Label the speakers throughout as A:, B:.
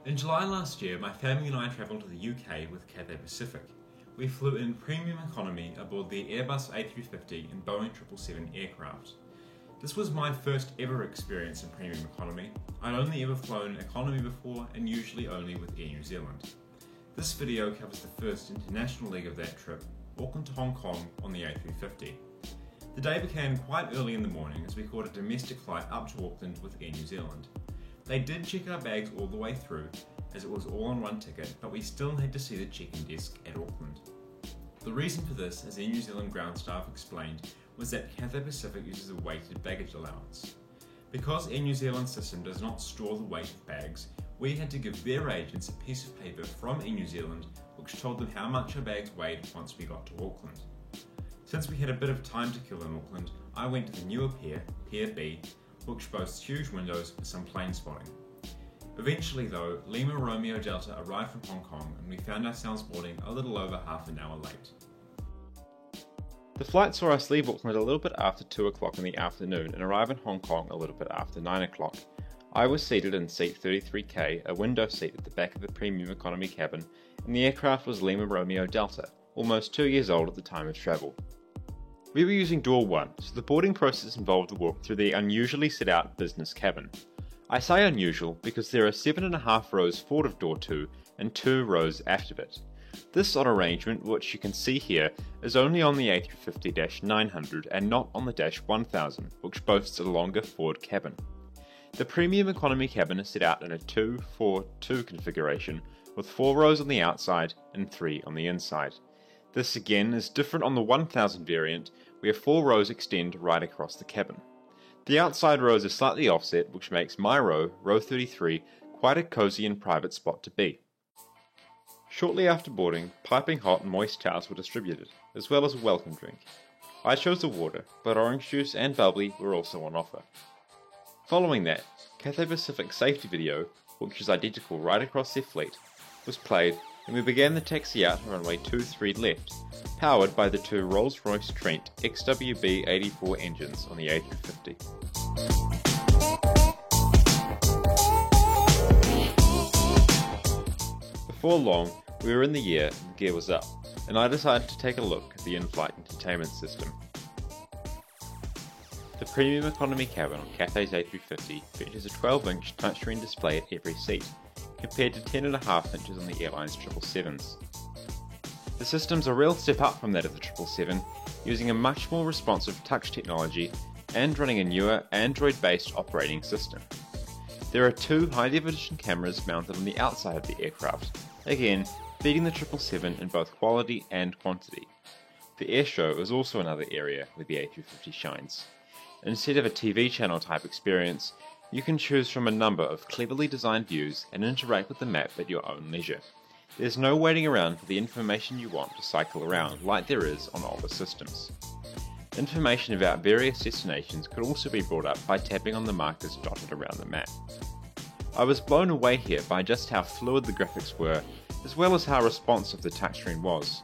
A: In July last year, my family and I travelled to the UK with Cathay Pacific. We flew in premium economy aboard the Airbus A350 and Boeing 777 aircraft. This was my first ever experience in premium economy. I'd only ever flown economy before and usually only with Air New Zealand. This video covers the first international leg of that trip, Auckland to Hong Kong on the A350. The day began quite early in the morning as we caught a domestic flight up to Auckland with Air New Zealand. They did check our bags all the way through, as it was all on one ticket, but we still had to see the check-in desk at Auckland. The reason for this, as Air New Zealand ground staff explained, was that Cathay Pacific uses a weighted baggage allowance. Because Air New Zealand's system does not store the weight of bags, we had to give their agents a piece of paper from Air New Zealand which told them how much our bags weighed once we got to Auckland. Since we had a bit of time to kill in Auckland, I went to the newer pier, Pier B, which boasts huge windows for some plane spotting. Eventually though, Lima Romeo Delta arrived from Hong Kong and we found ourselves boarding a little over half an hour late.
B: The flight saw us leave Auckland a little bit after 2 o'clock in the afternoon and arrive in Hong Kong a little bit after 9 o'clock. I was seated in seat 33K, a window seat at the back of the premium economy cabin, and the aircraft was Lima Romeo Delta, almost 2 years old at the time of travel. We were using door 1, so the boarding process involved a walk through the unusually set out business cabin. I say unusual because there are 7.5 rows forward of door 2 and 2 rows after it. This odd arrangement, which you can see here, is only on the A350-900 and not on the -1000, which boasts a longer forward cabin. The premium economy cabin is set out in a 2-4-2 configuration, with 4 rows on the outside and 3 on the inside. This again is different on the 1000 variant, where 4 rows extend right across the cabin. The outside rows are slightly offset, which makes my row, row 33, quite a cosy and private spot to be. Shortly after boarding, piping hot and moist towels were distributed, as well as a welcome drink. I chose the water, but orange juice and bubbly were also on offer. Following that, Cathay Pacific's safety video, which is identical right across their fleet, was played and we began the taxi out on runway 23 left, powered by the 2 Rolls-Royce Trent XWB-84 engines on the A350. Before long, we were in the air and the gear was up, and I decided to take a look at the in-flight entertainment system. The premium economy cabin on Cathay's A350 features a 12-inch touchscreen display at every seat, compared to 10.5 inches on the airline's 777s. The system's a real step up from that of the 777, using a much more responsive touch technology and running a newer Android-based operating system. There are 2 high-definition cameras mounted on the outside of the aircraft, again beating the 777 in both quality and quantity. The airshow is also another area where the A350 shines. Instead of a TV channel type experience, you can choose from a number of cleverly designed views and interact with the map at your own leisure. There's no waiting around for the information you want to cycle around like there is on older systems. Information about various destinations could also be brought up by tapping on the markers dotted around the map. I was blown away here by just how fluid the graphics were, as well as how responsive the touchscreen was.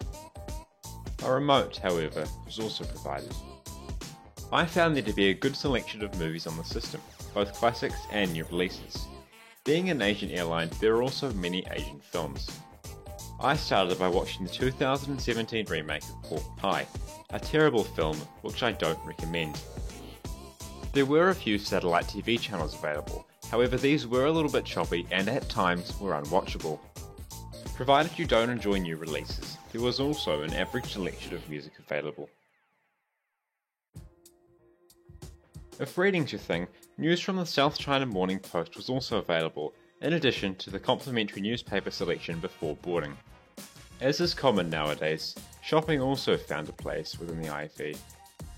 B: A remote, however, was also provided. I found there to be a good selection of movies on the system, both classics and new releases. Being an Asian airline, there are also many Asian films. I started by watching the 2017 remake of Pork Pie, a terrible film which I don't recommend. There were a few satellite TV channels available, however these were a little bit choppy and at times were unwatchable. Provided you don't enjoy new releases, there was also an average selection of music available. If reading's your thing, news from the South China Morning Post was also available, in addition to the complimentary newspaper selection before boarding. As is common nowadays, shopping also found a place within the IFE.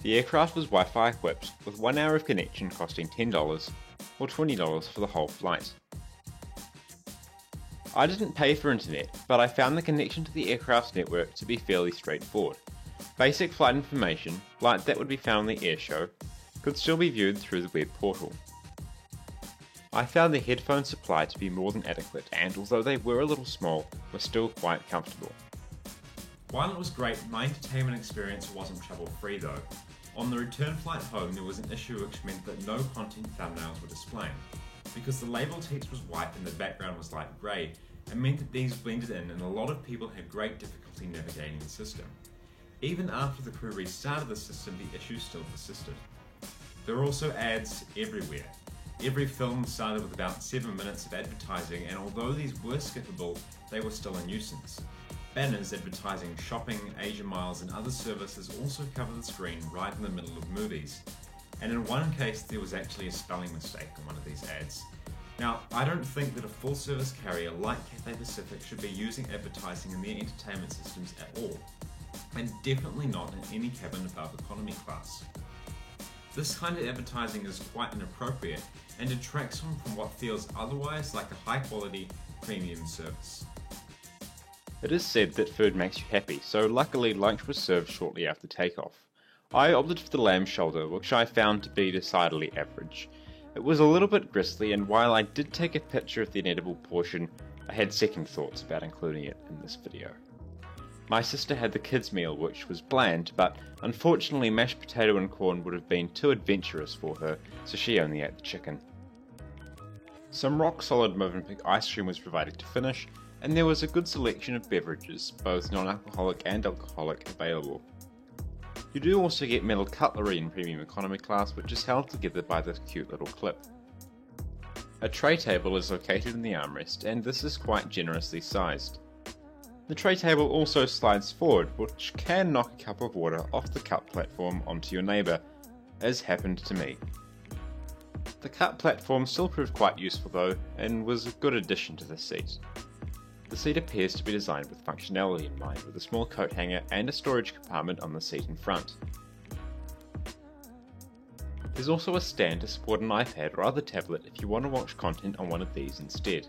B: The aircraft was Wi-Fi equipped, with 1 hour of connection costing $10 or $20 for the whole flight. I didn't pay for internet, but I found the connection to the aircraft's network to be fairly straightforward. Basic flight information, like that would be found on the airshow, could still be viewed through the web portal. I found the headphone supply to be more than adequate and, although they were a little small, were still quite comfortable.
A: While it was great, my entertainment experience wasn't trouble-free though. On the return flight home there was an issue which meant that no content thumbnails were displaying. Because the label text was white and the background was light grey, it meant that these blended in and a lot of people had great difficulty navigating the system. Even after the crew restarted the system, the issue still persisted. There were also ads everywhere. Every film started with about 7 minutes of advertising, and although these were skippable, they were still a nuisance. Banners advertising shopping, Asia Miles and other services also cover the screen right in the middle of movies. And in one case there was actually a spelling mistake on one of these ads. Now, I don't think that a full service carrier like Cathay Pacific should be using advertising in their entertainment systems at all, and definitely not in any cabin above economy class. This kind of advertising is quite inappropriate and detracts from what feels otherwise like a high quality premium service.
B: It is said that food makes you happy, so luckily lunch was served shortly after takeoff. I opted for the lamb shoulder, which I found to be decidedly average. It was a little bit gristly, and while I did take a picture of the inedible portion, I had second thoughts about including it in this video. My sister had the kids' meal, which was bland, but unfortunately mashed potato and corn would have been too adventurous for her, so she only ate the chicken. Some rock-solid Mövenpick ice cream was provided to finish, and there was a good selection of beverages, both non-alcoholic and alcoholic, available. You do also get metal cutlery in premium economy class, which is held together by this cute little clip. A tray table is located in the armrest, and this is quite generously sized. The tray table also slides forward, which can knock a cup of water off the cup platform onto your neighbour, as happened to me. The cup platform still proved quite useful though, and was a good addition to the seat. The seat appears to be designed with functionality in mind, with a small coat hanger and a storage compartment on the seat in front. There's also a stand to support an iPad or other tablet if you want to watch content on one of these instead.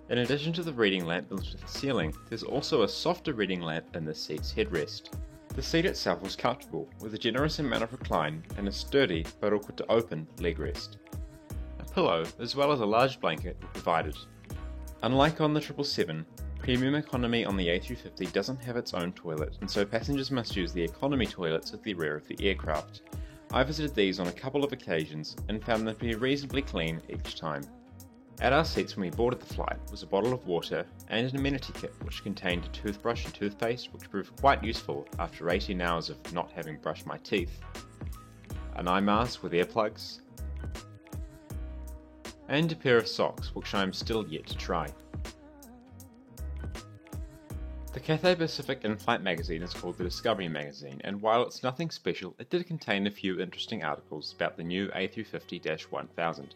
B: In addition to the reading lamp built into the ceiling, there's also a softer reading lamp in the seat's headrest. The seat itself was comfortable, with a generous amount of recline and a sturdy but awkward to open leg rest. A pillow, as well as a large blanket, were provided. Unlike on the 777, premium economy on the A350 doesn't have its own toilet, and so passengers must use the economy toilets at the rear of the aircraft. I visited these on a couple of occasions and found them to be reasonably clean each time. At our seats when we boarded the flight was a bottle of water and an amenity kit which contained a toothbrush and toothpaste, which proved quite useful after 18 hours of not having brushed my teeth, an eye mask with earplugs, and a pair of socks, which I am still yet to try. The Cathay Pacific in-flight magazine is called the Discovery magazine, and while it's nothing special, it did contain a few interesting articles about the new A350-1000.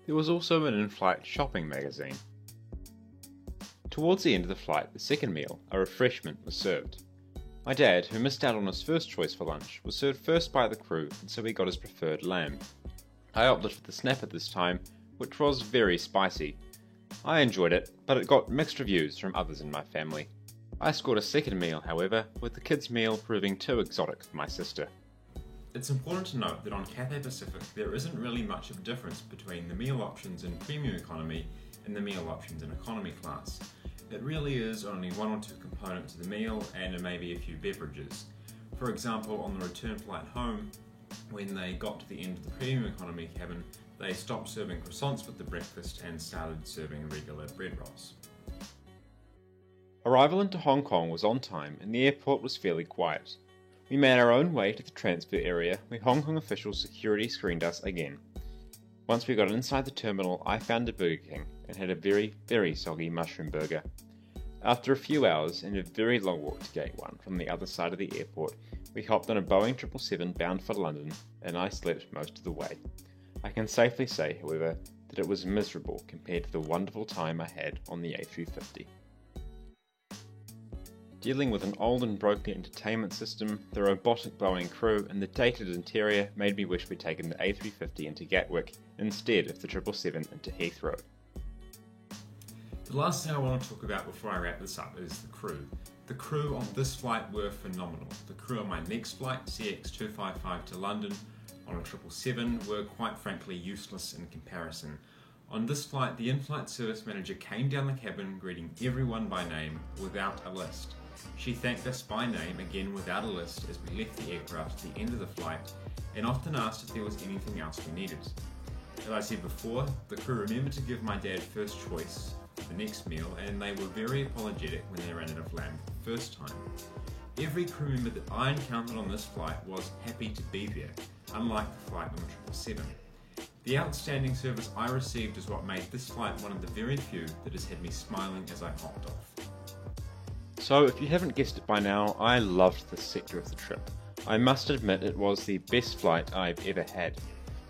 B: There was also an in-flight shopping magazine. Towards the end of the flight, the second meal, a refreshment, was served. My dad, who missed out on his first choice for lunch, was served first by the crew, and so he got his preferred lamb. I opted for the snapper this time, which was very spicy. I enjoyed it, but it got mixed reviews from others in my family. I scored a second meal, however, with the kids' meal proving too exotic for my sister.
A: It's important to note that on Cathay Pacific there isn't really much of a difference between the meal options in premium economy and the meal options in economy class. It really is only one or two components of the meal and maybe a few beverages. For example, on the return flight home, when they got to the end of the premium economy cabin, they stopped serving croissants with the breakfast and started serving regular bread rolls.
B: Arrival into Hong Kong was on time and the airport was fairly quiet. We made our own way to the transfer area where Hong Kong officials security screened us again. Once we got inside the terminal, I found a Burger King and had a very soggy mushroom burger. After a few hours and a very long walk to Gate 1 from the other side of the airport, we hopped on a Boeing 777 bound for London, and I slept most of the way. I can safely say, however, that it was miserable compared to the wonderful time I had on the A350. Dealing with an old and broken entertainment system, the robotic Boeing crew, and the dated interior made me wish we'd taken the A350 into Gatwick instead of the 777 into Heathrow.
A: The last thing I want to talk about before I wrap this up is the crew. The crew on this flight were phenomenal. The crew on my next flight, CX255 to London, on a 777 were quite frankly useless in comparison. On this flight, the in-flight service manager came down the cabin greeting everyone by name without a list. She thanked us by name, again without a list, as we left the aircraft at the end of the flight, and often asked if there was anything else we needed. As I said before, the crew remembered to give my dad first choice for the next meal, and they were very apologetic when they ran out of lamb the first time. Every crew member that I encountered on this flight was happy to be there, unlike the flight on the 777. The outstanding service I received is what made this flight one of the very few that has had me smiling as I hopped off.
B: So, if you haven't guessed it by now, I loved this sector of the trip. I must admit it was the best flight I've ever had.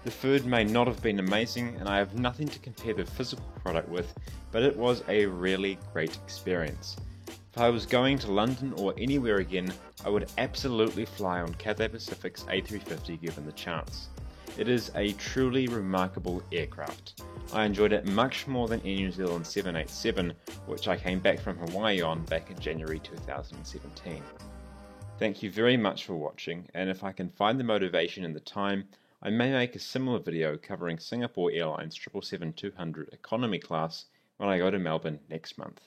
B: The food may not have been amazing, and I have nothing to compare the physical product with, but it was a really great experience. If I was going to London or anywhere again, I would absolutely fly on Cathay Pacific's A350 given the chance. It is a truly remarkable aircraft. I enjoyed it much more than Air New Zealand 787, which I came back from Hawaii on back in January 2017. Thank you very much for watching, and if I can find the motivation and the time, I may make a similar video covering Singapore Airlines 777-200 economy class when I go to Melbourne next month.